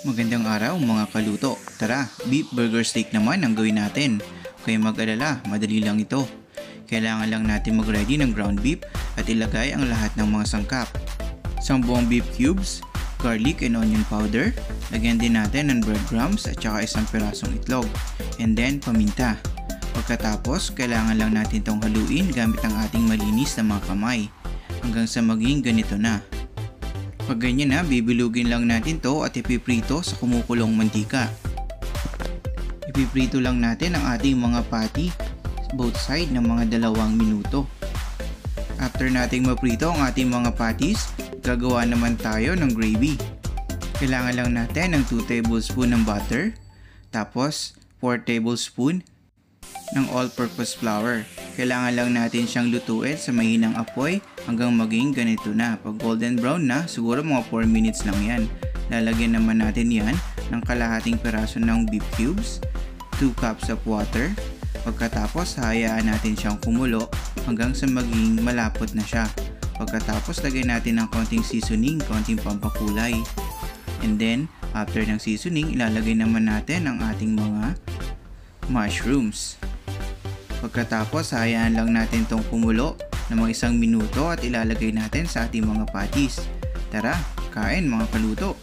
Magandang araw mga kaluto. Tara, beef burger steak naman ang gawin natin. Kaya mag-alala, madali lang ito. Kailangan lang natin mag-ready ng ground beef at ilagay ang lahat ng mga sangkap. Isang buong beef cubes, garlic and onion powder, lagyan din natin ng breadcrumbs at saka isang pirasong itlog, and then paminta. Pagkatapos, kailangan lang natin itong haluin gamit ang ating malinis na mga kamay hanggang sa maging ganito na. Pag ganyan na, bibilugin lang natin to at ipiprito sa kumukulong mantika. Ipiprito lang natin ang ating mga patty both side ng mga 2 minuto. After nating maprito ang ating mga patties, gagawa naman tayo ng gravy. Kailangan lang natin ng 2 tablespoon ng butter, tapos 4 tablespoon ng all-purpose flour. Kailangan lang natin siyang lutuin sa mahinang apoy hanggang maging ganito na. Pag golden brown na, siguro mga 4 minutes lang yan. Lalagyan naman natin yan ng kalahating piraso ng beef cubes, 2 cups of water. Pagkatapos, hayaan natin siyang kumulo hanggang sa maging malapot na siya. Pagkatapos, lagyan natin ng konting seasoning, konting pampakulay. And then, after ng seasoning, ilalagay naman natin ang ating mga mushrooms. Pagkatapos, hayaan lang natin itong kumulo ng mga 1 minuto at ilalagay natin sa ating mga patties. Tara, kain mga kaluto!